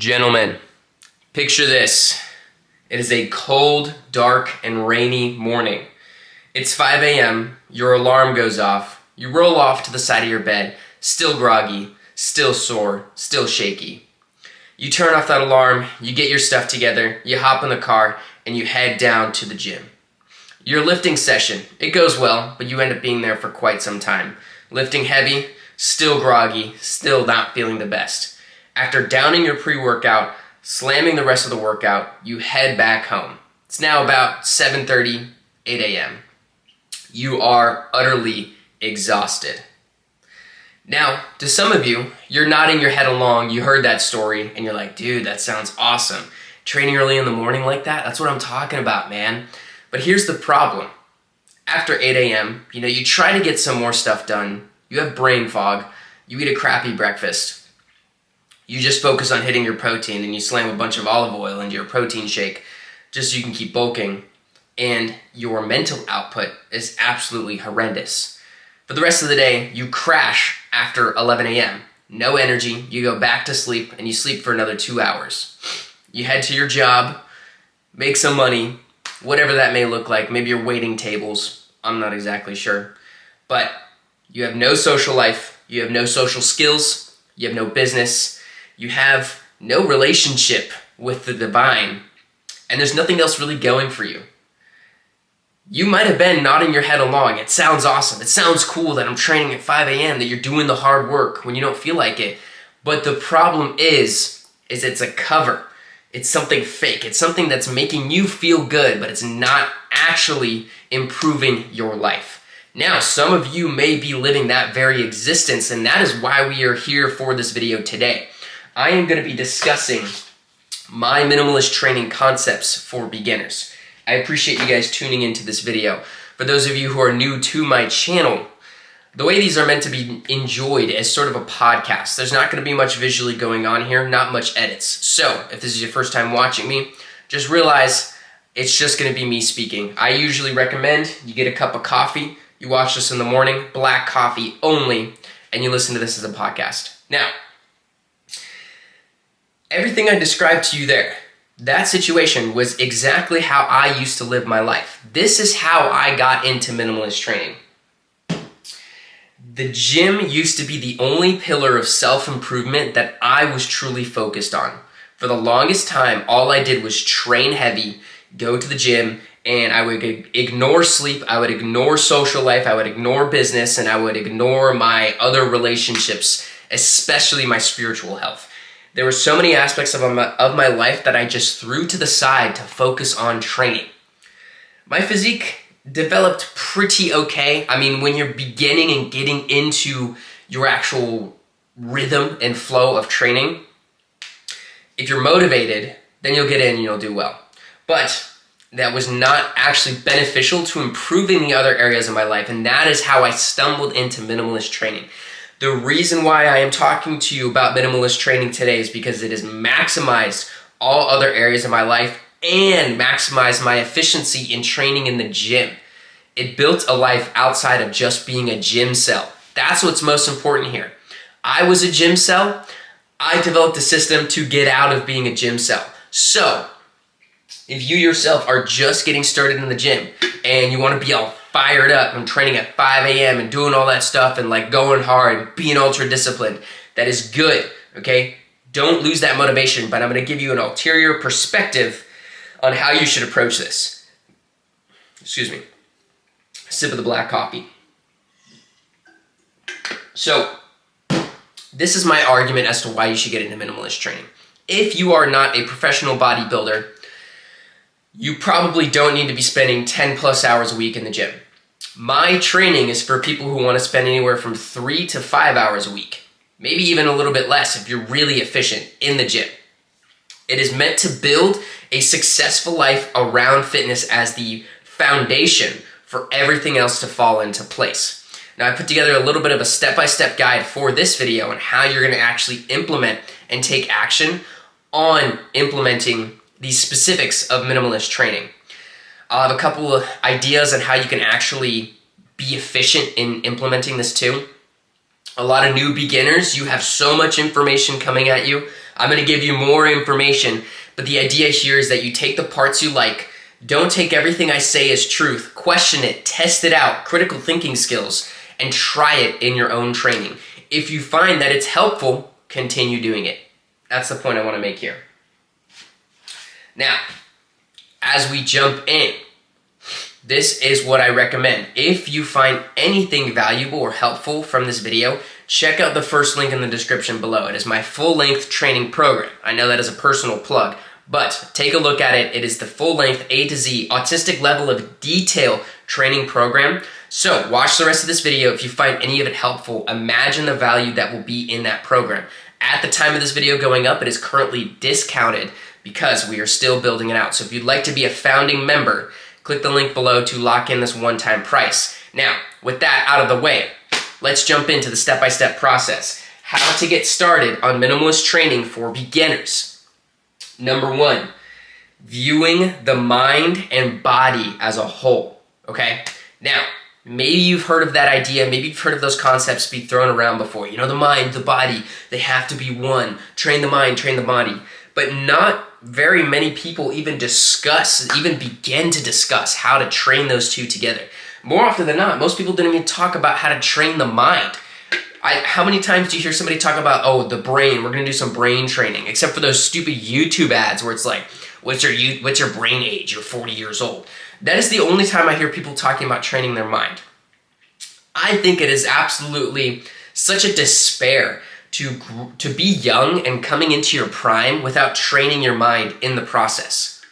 Gentlemen, picture this. It is a cold, dark, and rainy morning. It's 5 a.m., your alarm goes off, you roll off to the side of your bed, still groggy, still sore, still shaky. You turn off that alarm, you get your stuff together, you hop in the car, and you head down to the gym. Your lifting session, it goes well, but you end up being there for quite some time. Lifting heavy, still groggy, still not feeling the best. After downing your pre-workout, slamming the rest of the workout, you head back home. It's now about 7:30, 8 a.m. You are utterly exhausted. Now, to some of you, you're nodding your head along, you heard that story, and you're like, dude, that sounds awesome. Training early in the morning like that, that's what I'm talking about, man. But here's the problem. After 8 a.m., you try to get some more stuff done, you have brain fog, you eat a crappy breakfast, you just focus on hitting your protein and you slam a bunch of olive oil into your protein shake just so you can keep bulking, and your mental output is absolutely horrendous. For the rest of the day, you crash after 11 a.m. No energy, you go back to sleep, and you sleep for another 2 hours. You head to your job, make some money, whatever that may look like. Maybe you're waiting tables, I'm not exactly sure. But you have no social life, you have no social skills, you have no business, you have no relationship with the divine, and there's nothing else really going for you. You might have been nodding your head along. It sounds awesome. It sounds cool that I'm training at 5 a.m., that you're doing the hard work when you don't feel like it. But the problem is it's a cover. It's something fake. It's something that's making you feel good, but it's not actually improving your life. Now, some of you may be living that very existence, and that is why we are here for this video today. I am going to be discussing my minimalist training concepts for beginners. I appreciate you guys tuning into this video. For those of you who are new to my channel, the way these are meant to be enjoyed as sort of a podcast. There's not going to be much visually going on here, not much edits. So if this is your first time watching me, just realize it's just going to be me speaking. I usually recommend you get a cup of coffee, you watch this in the morning, black coffee only, and you listen to this as a podcast. Now, everything I described to you there, that situation was exactly how I used to live my life. This is how I got into minimalist training. The gym used to be the only pillar of self-improvement that I was truly focused on. For the longest time, all I did was train heavy, go to the gym, and I would ignore sleep, I would ignore social life, I would ignore business, and I would ignore my other relationships, especially my spiritual health. There were so many aspects of my life that I just threw to the side to focus on training. My physique developed pretty okay. I mean, when you're beginning and getting into your actual rhythm and flow of training, if you're motivated, then you'll get in and you'll do well. But that was not actually beneficial to improving the other areas of my life, and that is how I stumbled into minimalist training. The reason why I am talking to you about minimalist training today is because it has maximized all other areas of my life and maximized my efficiency in training in the gym. It built a life outside of just being a gym cell. That's what's most important here. I was a gym cell. I developed a system to get out of being a gym cell. So, if you yourself are just getting started in the gym and you want to be all fired up and training at 5 a.m. and doing all that stuff and like going hard and being ultra disciplined, that is good, okay? Don't lose that motivation, but I'm going to give you an ulterior perspective on how you should approach this. Excuse me. Sip of the black coffee. So, this is my argument as to why you should get into minimalist training. If you are not a professional bodybuilder, you probably don't need to be spending 10 plus hours a week in the gym. My training is for people who want to spend anywhere from 3 to 5 hours a week, maybe even a little bit less if you're really efficient in the gym. It is meant to build a successful life around fitness as the foundation for everything else to fall into place. Now, I put together a little bit of a step-by-step guide for this video on how you're going to actually implement and take action on implementing the specifics of minimalist training. I'll have a couple of ideas on how you can actually be efficient in implementing this too. A lot of new beginners, you have so much information coming at you. I'm going to give you more information, but the idea here is that you take the parts you like. Don't take everything I say as truth. Question it, test it out, critical thinking skills, and try it in your own training. If you find that it's helpful, continue doing it. That's the point I want to make here. Now, as we jump in, this is what I recommend. If you find anything valuable or helpful from this video, check out the first link in the description below. It is my full-length training program. I know that is a personal plug, but take a look at it. It is the full-length A to Z, autistic level of detail training program. So watch the rest of this video. If you find any of it helpful, imagine the value that will be in that program. At the time of this video going up, it is currently discounted because we are still building it out. So if you'd like to be a founding member, click the link below to lock in this one-time price. Now, with that out of the way, let's jump into the step-by-step process. How to get started on minimalist training for beginners. Number one, viewing the mind and body as a whole, okay? Now, maybe you've heard of that idea, maybe you've heard of those concepts be thrown around before. You know, the mind, the body, they have to be one. Train the mind, train the body. But not very many people even begin to discuss how to train those two together. More often than not, most people don't even talk about how to train the mind. How many times do you hear somebody talk about, oh, the brain, we're going to do some brain training, except for those stupid YouTube ads where it's like, what's your brain age? You're 40 years old. That is the only time I hear people talking about training their mind. I think it is absolutely such a despair to be young and coming into your prime without training your mind in the process.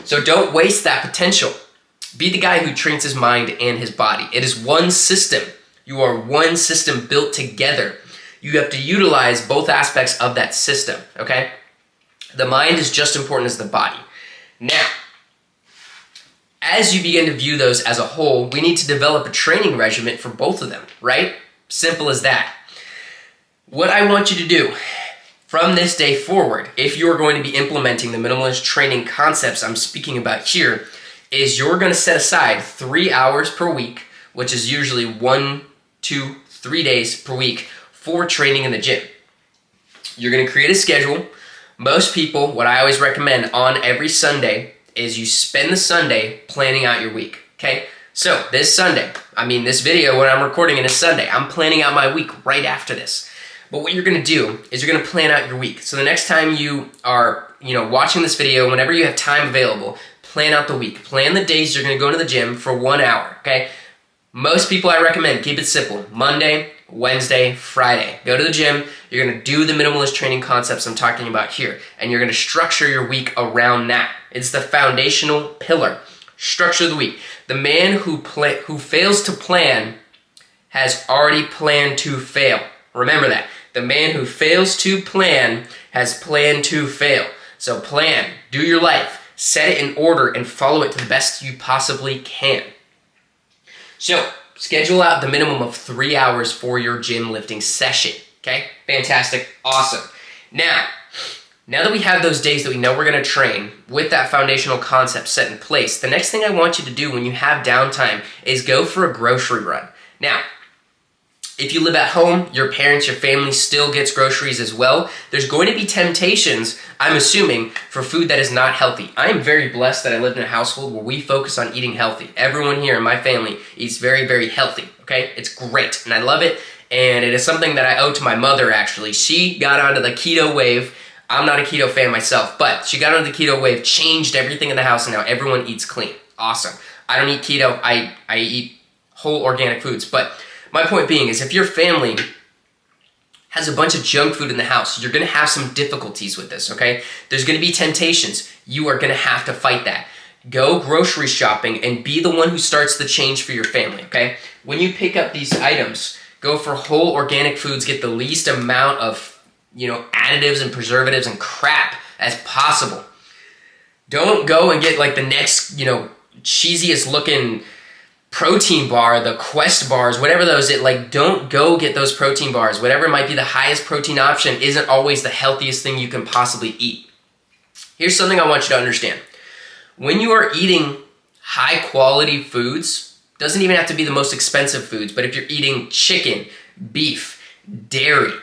So don't waste that potential. Be the guy who trains his mind and his body. It is one system. You are one system built together. You have to utilize both aspects of that system, okay? The mind is just as important as the body. Now, as you begin to view those as a whole, we need to develop a training regimen for both of them, right? Simple as that. What I want you to do from this day forward, if you're going to be implementing the minimalist training concepts I'm speaking about here, is you're going to set aside 3 hours per week, which is usually 1, 2, 3 days per week for training in the gym. You're going to create a schedule. Most people, what I always recommend on every Sunday is you spend the Sunday planning out your week, okay? So this Sunday, this video when I'm recording it is Sunday. I'm planning out my week right after this. But what you're going to do is you're going to plan out your week. So the next time you are, watching this video, whenever you have time available, plan out the week. Plan the days you're going to go to the gym for 1 hour, okay? Most people I recommend, keep it simple. Monday, Wednesday, Friday. Go to the gym. You're going to do the minimalist training concepts I'm talking about here, and you're going to structure your week around that. It's the foundational pillar. Structure the week. The man who fails to plan has already planned to fail. Remember that. The man who fails to plan has planned to fail. So plan. Do your life. Set it in order and follow it to the best you possibly can. So, schedule out the minimum of 3 hours for your gym lifting session. Okay? Fantastic. Awesome. Now that we have those days that we know we're going to train with that foundational concept set in place, the next thing I want you to do when you have downtime is go for a grocery run. Now, if you live at home, your parents, your family still gets groceries as well. There's going to be temptations, I'm assuming, for food that is not healthy. I am very blessed that I live in a household where we focus on eating healthy. Everyone here in my family eats very, very healthy, okay? It's great, and I love it, and it is something that I owe to my mother, actually. She got onto the keto wave. I'm not a keto fan myself, but she got onto the keto wave, changed everything in the house, and now everyone eats clean. Awesome. I don't eat keto. I eat whole organic foods, but my point being is if your family has a bunch of junk food in the house, you're going to have some difficulties with this, okay? There's going to be temptations. You are going to have to fight that. Go grocery shopping and be the one who starts the change for your family, okay? When you pick up these items, go for whole organic foods, get the least amount of, additives and preservatives and crap as possible. Don't go and get like the next, cheesiest looking protein bar, the Quest bars, whatever those, don't go get those protein bars. Whatever might be the highest protein option isn't always the healthiest thing you can possibly eat. Here's something I want you to understand. When you are eating high quality foods, doesn't even have to be the most expensive foods, but if you're eating chicken, beef, dairy,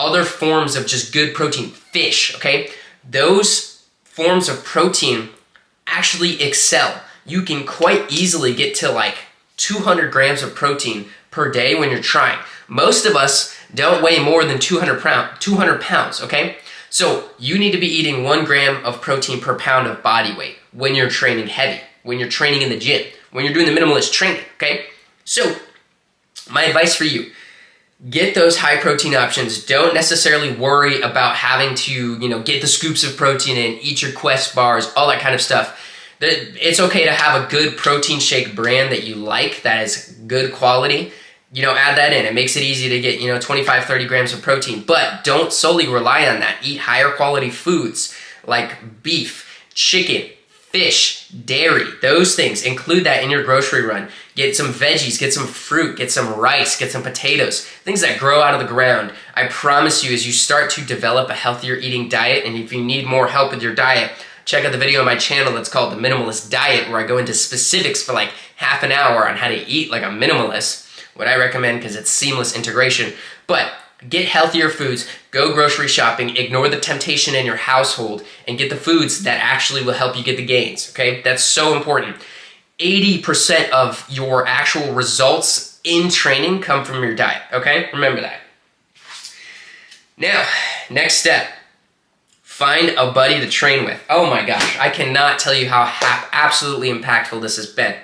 other forms of just good protein, fish, okay? Those forms of protein actually excel. You can quite easily get to like 200 grams of protein per day when you're trying. Most of us don't weigh more than 200 pounds, okay? So you need to be eating 1 gram of protein per pound of body weight when you're training heavy, when you're training in the gym, when you're doing the minimalist training, okay? So my advice for you, get those high protein options. Don't necessarily worry about having to, get the scoops of protein in, eat your Quest bars, all that kind of stuff. It's okay to have a good protein shake brand that you like, that is good quality. Add that in. It makes it easy to get, 25, 30 grams of protein, but don't solely rely on that. Eat higher quality foods like beef, chicken, fish, dairy, those things. Include that in your grocery run. Get some veggies, get some fruit, get some rice, get some potatoes, things that grow out of the ground. I promise you, as you start to develop a healthier eating diet, and if you need more help with your diet, check out the video on my channel that's called The Minimalist Diet, where I go into specifics for like half an hour on how to eat like a minimalist. What I recommend, because it's seamless integration. But get healthier foods, go grocery shopping, ignore the temptation in your household, and get the foods that actually will help you get the gains, okay? That's so important. 80% of your actual results in training come from your diet, okay? Remember that. Now, next step, find a buddy to train with. Oh my gosh, I cannot tell you how absolutely impactful this has been.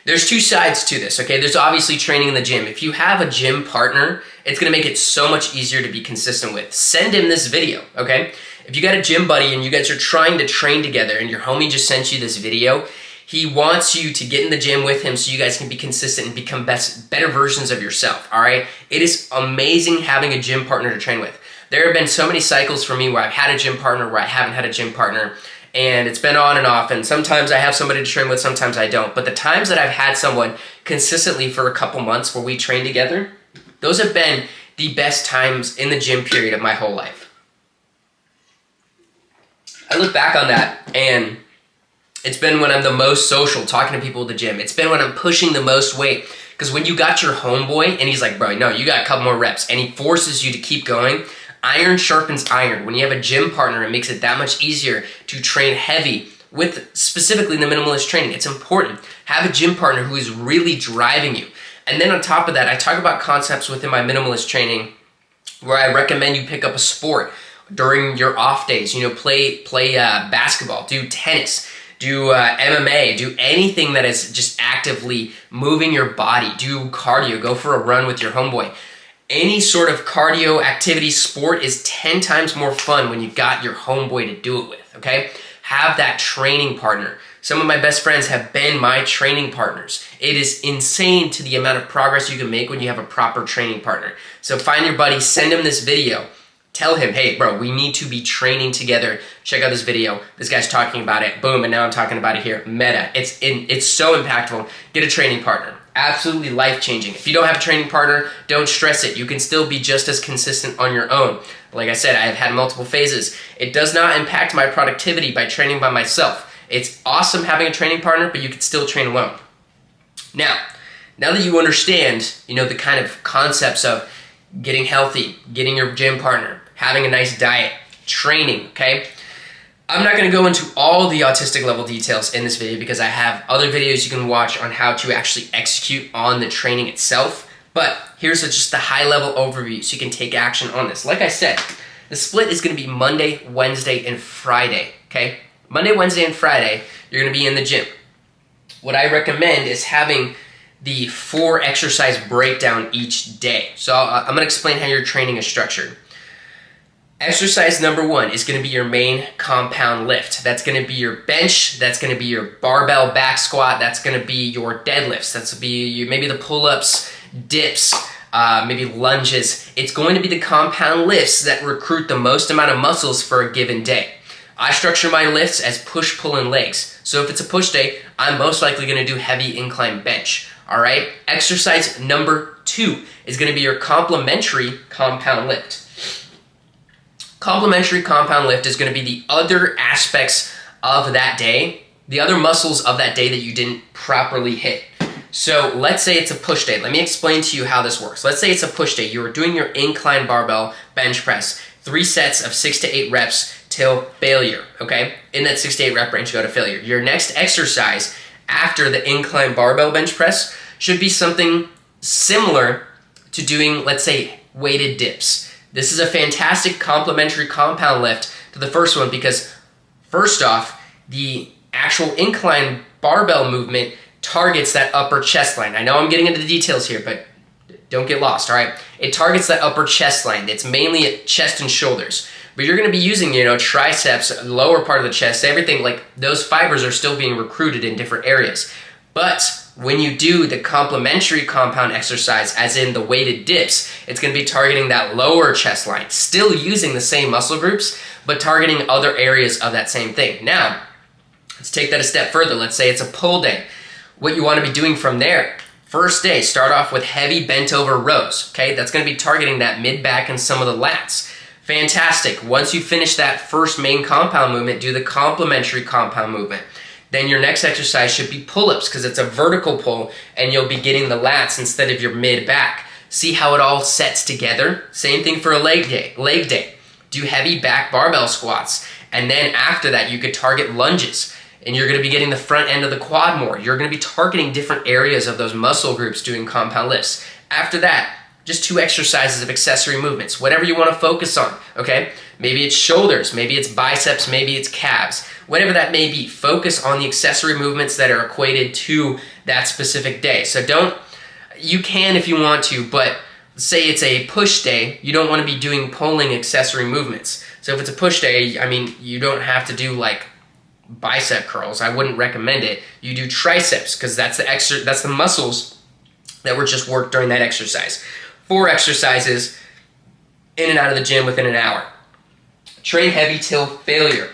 There's two sides to this, okay? There's obviously training in the gym. If you have a gym partner, it's gonna make it so much easier to be consistent with. Send him this video, okay? If you got a gym buddy and you guys are trying to train together and your homie just sent you this video, he wants you to get in the gym with him so you guys can be consistent and become better versions of yourself, all right? It is amazing having a gym partner to train with. There have been so many cycles for me where I've had a gym partner, where I haven't had a gym partner, and it's been on and off, and sometimes I have somebody to train with, sometimes I don't. But the times that I've had someone consistently for a couple months where we train together, those have been the best times in the gym period of my whole life. I look back on that, and it's been when I'm the most social, talking to people at the gym. It's been when I'm pushing the most weight. Because when you got your homeboy, and he's like, bro, no, you got a couple more reps, and he forces you to keep going, iron sharpens iron. When you have a gym partner, it makes it that much easier to train heavy with specifically the minimalist training. It's important. Have a gym partner who is really driving you. And then on top of that, I talk about concepts within my minimalist training where I recommend you pick up a sport during your off days. Play basketball, do tennis, do MMA, do anything that is just actively moving your body. Do cardio, go for a run with your homeboy. Any sort of cardio activity sport is 10 times more fun when you got your homeboy to do it with, okay? Have that training partner. Some of my best friends have been my training partners. It is insane to the amount of progress you can make when you have a proper training partner. So find your buddy, send him this video. Tell him, hey, bro, we need to be training together. Check out this video. This guy's talking about it. Boom, and now I'm talking about it here. Meta. It's so impactful. Get a training partner. Absolutely life-changing. If you don't have a training partner, don't stress it. You can still be just as consistent on your own. Like I said, I have had multiple phases. It does not impact my productivity by training by myself. It's awesome having a training partner, but you can still train alone. Now that you understand, the kind of concepts of getting healthy, getting your gym partner, having a nice diet, training, okay? I'm not going to go into all the autistic level details in this video because I have other videos you can watch on how to actually execute on the training itself. But here's just the high level overview so you can take action on this. Like I said, the split is going to be Monday, Wednesday, and Friday, okay? Monday, Wednesday, and Friday, you're going to be in the gym. What I recommend is having the 4 exercise breakdown each day. So I'm going to explain how your training is structured. Exercise number 1 is going to be your main compound lift. That's going to be your bench. That's going to be your barbell back squat. That's going to be your deadlifts. That's going to be maybe the pull-ups, dips, maybe lunges. It's going to be the compound lifts that recruit the most amount of muscles for a given day. I structure my lifts as push, pull, and legs. So if it's a push day, I'm most likely going to do heavy incline bench. All right? Exercise number 2 is going to be your complementary compound lift. Complementary compound lift is going to be the other aspects of that day, the other muscles of that day that you didn't properly hit. So let's say it's a push day. Let me explain to you how this works. Let's say it's a push day. You're doing your incline barbell bench press, 3 sets of 6 to 8 reps till failure, okay? In that 6 to 8 rep range, go to failure. Your next exercise after the incline barbell bench press should be something similar to doing, let's say, weighted dips. This is a fantastic complementary compound lift to the first one because first off, the actual incline barbell movement targets that upper chest line. I know I'm getting into the details here, but don't get lost, all right? It targets that upper chest line. It's mainly at chest and shoulders. But you're gonna be using, triceps, lower part of the chest, everything, like those fibers are still being recruited in different areas. But when you do the complementary compound exercise, as in the weighted dips, it's gonna be targeting that lower chest line, still using the same muscle groups, but targeting other areas of that same thing. Now, let's take that a step further. Let's say it's a pull day. What you wanna be doing from there, first day, start off with heavy bent over rows, okay? That's gonna be targeting that mid back and some of the lats. Fantastic. Once you finish that first main compound movement, do the complementary compound movement. Then your next exercise should be pull-ups because it's a vertical pull and you'll be getting the lats instead of your mid-back. See how it all sets together? Same thing for a leg day. Do heavy back barbell squats. And then after that, you could target lunges and you're gonna be getting the front end of the quad more. You're gonna be targeting different areas of those muscle groups doing compound lifts. After that, just 2 exercises of accessory movements, whatever you want to focus on, okay? Maybe it's shoulders, maybe it's biceps, maybe it's calves, whatever that may be. Focus on the accessory movements that are equated to that specific day. So you can if you want to, but say it's a push day, you don't want to be doing pulling accessory movements. So if it's a push day, I mean, you don't have to do like bicep curls. I wouldn't recommend it. You do triceps because that's the muscles that were just worked during that exercise. 4 exercises in and out of the gym within an hour. Train heavy till failure.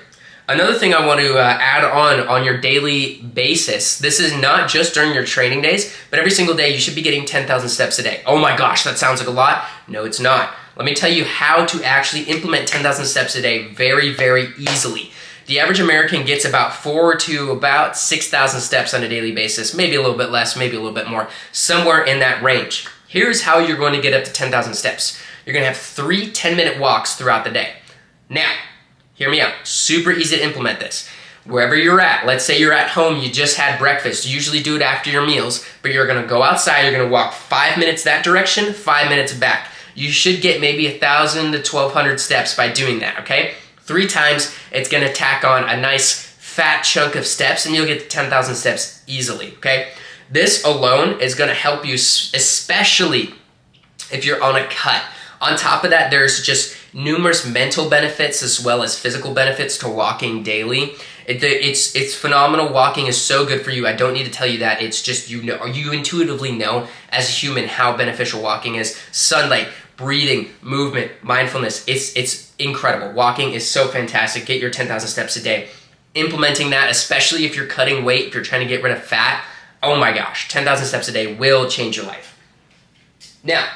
Another thing I want to add on your daily basis, this is not just during your training days, but every single day you should be getting 10,000 steps a day. Oh my gosh, that sounds like a lot. No, it's not. Let me tell you how to actually implement 10,000 steps a day very, very easily. The average American gets about 4 to about 6,000 steps on a daily basis, maybe a little bit less, maybe a little bit more, somewhere in that range. Here's how you're going to get up to 10,000 steps. You're going to have 3 10-minute walks throughout the day. Now, hear me out. Super easy to implement this. Wherever you're at, let's say you're at home, you just had breakfast. You usually do it after your meals, but you're going to go outside, you're going to walk 5 minutes that direction, 5 minutes back. You should get maybe 1,000 to 1,200 steps by doing that, okay? 3 times, it's going to tack on a nice fat chunk of steps and you'll get to 10,000 steps easily, okay? This alone is going to help you, especially if you're on a cut. On top of that, there's just numerous mental benefits as well as physical benefits to walking daily. It's phenomenal. Walking is so good for you. I don't need to tell you that. It's just you intuitively know as a human how beneficial walking is. Sunlight, breathing, movement, mindfulness. It's incredible. Walking is so fantastic. Get your 10,000 steps a day. Implementing that, especially if you're cutting weight, if you're trying to get rid of fat, oh my gosh, 10,000 steps a day will change your life. Now,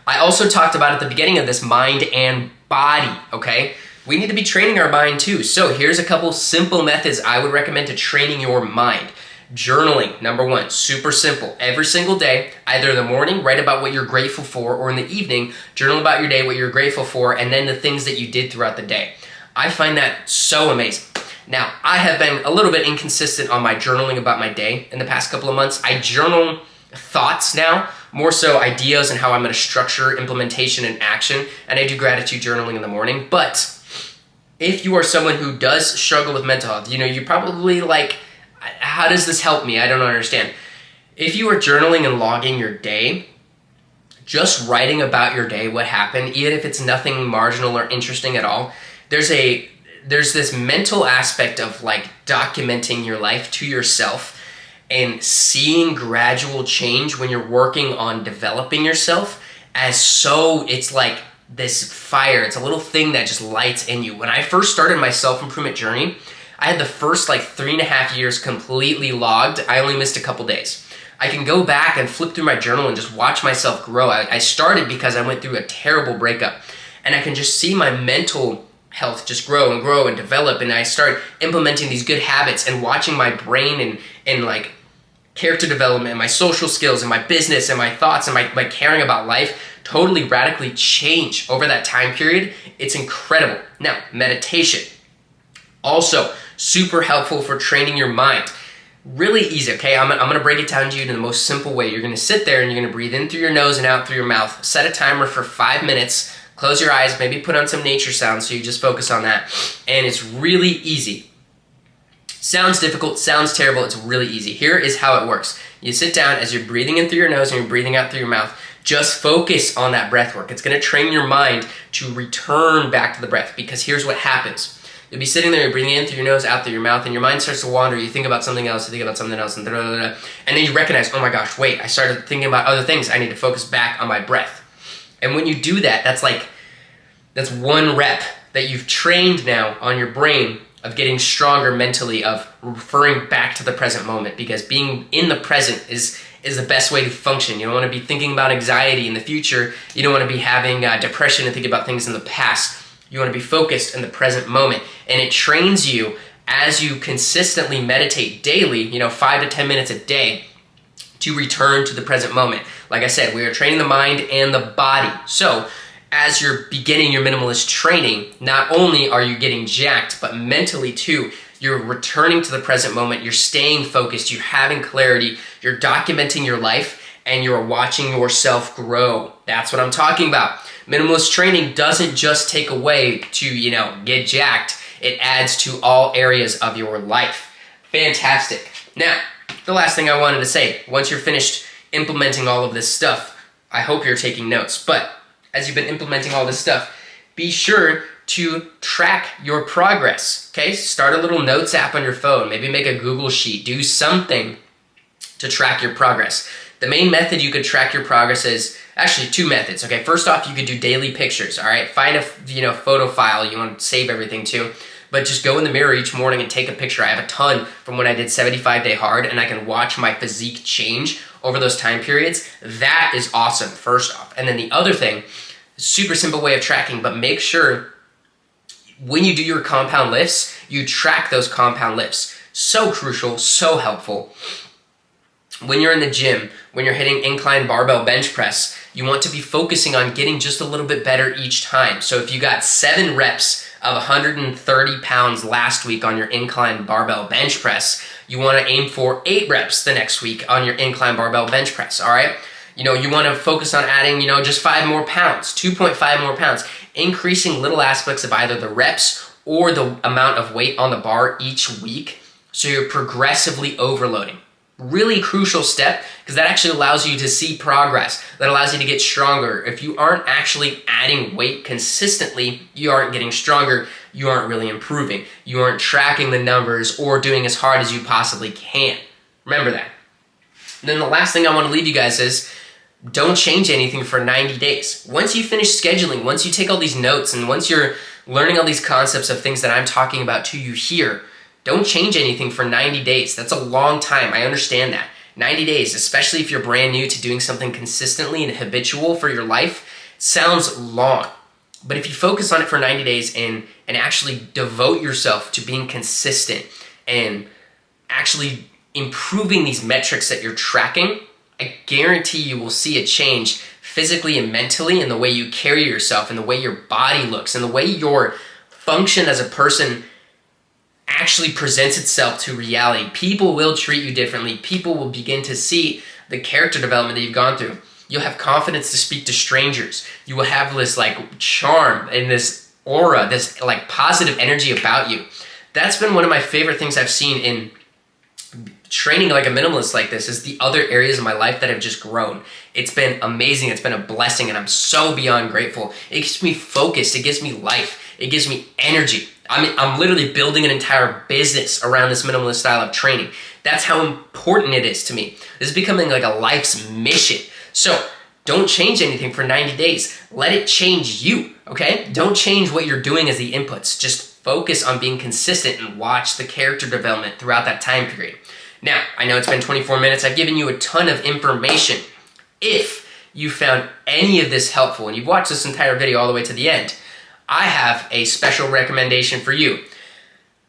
I also talked about at the beginning of this mind and body, okay? We need to be training our mind too. So here's a couple simple methods I would recommend to training your mind. Journaling, number 1, super simple. Every single day, either in the morning, write about what you're grateful for, or in the evening, journal about your day, what you're grateful for, and then the things that you did throughout the day. I find that so amazing. Now, I have been a little bit inconsistent on my journaling about my day in the past couple of months. I journal thoughts now, more so ideas and how I'm going to structure implementation and action, and I do gratitude journaling in the morning. But if you are someone who does struggle with mental health, you probably like, how does this help me? I don't understand. If you are journaling and logging your day, just writing about your day, what happened, even if it's nothing marginal or interesting at all, there's this mental aspect of like documenting your life to yourself and seeing gradual change when you're working on developing yourself it's like this fire. It's a little thing that just lights in you. When I first started my self-improvement journey, I had the first like 3.5 years completely logged. I only missed a couple days. I can go back and flip through my journal and just watch myself grow. I started because I went through a terrible breakup, and I can just see my mental health just grow and develop, and I start implementing these good habits and watching my brain and like character development and my social skills and my business and my thoughts and my caring about life totally radically change over that time period. It's incredible. Now, meditation. Also, super helpful for training your mind. Really easy, okay? I'm gonna break it down to you in the most simple way. You're gonna sit there and you're gonna breathe in through your nose and out through your mouth. Set a timer for 5 minutes. Close your eyes, maybe put on some nature sounds so you just focus on that. And it's really easy. Sounds difficult, sounds terrible, it's really easy. Here is how it works. You sit down as you're breathing in through your nose and you're breathing out through your mouth. Just focus on that breath work. It's gonna train your mind to return back to the breath, because here's what happens. You'll be sitting there, you're breathing in through your nose, out through your mouth, and your mind starts to wander. You think about something else, you think about something else, and and then you recognize, oh my gosh, wait, I started thinking about other things. I need to focus back on my breath. And when you do that, that's one rep that you've trained now on your brain of getting stronger mentally, of referring back to the present moment, because being in the present is the best way to function. You don't want to be thinking about anxiety in the future. You don't want to be having depression and thinking about things in the past. You want to be focused in the present moment. And it trains you as you consistently meditate daily, 5 to 10 minutes a day, to return to the present moment. Like I said, we are training the mind and the body. So as you're beginning your minimalist training, not only are you getting jacked, but mentally too, you're returning to the present moment, you're staying focused, you're having clarity, you're documenting your life, and you're watching yourself grow. That's what I'm talking about. Minimalist training doesn't just take away to, get jacked. It adds to all areas of your life. Fantastic. Now, the last thing I wanted to say, once you're finished implementing all of this stuff, I hope you're taking notes, but as you've been implementing all this stuff, be sure to track your progress, okay? Start a little notes app on your phone, maybe make a Google Sheet, do something to track your progress. The main method you could track your progress is actually 2 methods, okay? First off, you could do daily pictures, all right? Find a photo file you want to save everything to, but just go in the mirror each morning and take a picture. I have a ton from when I did 75 Day Hard, and I can watch my physique change over those time periods. That is awesome, first off. And then the other thing, super simple way of tracking, but make sure when you do your compound lifts, you track those compound lifts. So crucial, so helpful. When you're in the gym, when you're hitting incline barbell bench press, you want to be focusing on getting just a little bit better each time. So if you got 7 reps of 130 pounds last week on your incline barbell bench press, you want to aim for 8 reps the next week on your incline barbell bench press, all right? You want to focus on adding, just 5 more pounds, 2.5 more pounds, increasing little aspects of either the reps or the amount of weight on the bar each week, so you're progressively overloading. Really crucial step, because that actually allows you to see progress. That allows you to get stronger. If you aren't actually adding weight consistently, you aren't getting stronger, you aren't really improving. You aren't tracking the numbers or doing as hard as you possibly can. Remember that. And then the last thing I want to leave you guys is, don't change anything for 90 days. Once you finish scheduling, once you take all these notes, and once you're learning all these concepts of things that I'm talking about to you here, don't change anything for 90 days. That's a long time. I understand that. 90 days, especially if you're brand new to doing something consistently and habitual for your life, sounds long. But if you focus on it for 90 days and actually devote yourself to being consistent and actually improving these metrics that you're tracking, I guarantee you will see a change physically and mentally in the way you carry yourself, in the way your body looks, and the way your function as a person actually presents itself to reality. People will treat you differently. People will begin to see the character development that you've gone through. You'll have confidence to speak to strangers. You will have this charm and this aura, this positive energy about you. That's been one of my favorite things I've seen in training like a minimalist like this, is the other areas of my life that have just grown. It's been amazing. It's been a blessing, and I'm so beyond grateful. It gives me focus. It gives me life. It gives me energy. I'm literally building an entire business around this minimalist style of training. That's how important it is to me. This is becoming like a life's mission. So don't change anything for 90 days. Let it change you, okay? Don't change what you're doing as the inputs. Just focus on being consistent and watch the character development throughout that time period. Now, I know it's been 24 minutes. I've given you a ton of information. If you found any of this helpful and you've watched this entire video all the way to the end, I have a special recommendation for you.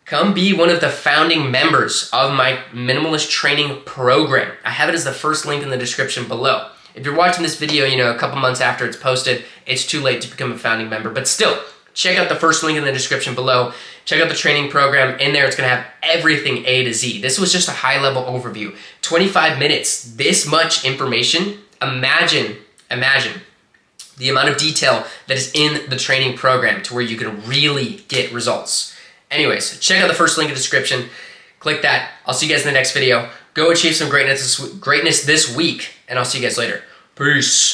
come be one of the founding members of my Minimalist Training program. I have it as the first link in the description below. If you're watching this video, a couple months after it's posted, it's too late to become a founding member. But still, check out the first link in the description below. Check out the training program. In there, it's going to have everything A to Z. This was just a high-level overview. 25 minutes, this much information. Imagine the amount of detail that is in the training program to where you can really get results. Anyways, check out the first link in the description. Click that. I'll see you guys in the next video. Go achieve some greatness this week, and I'll see you guys later. Peace.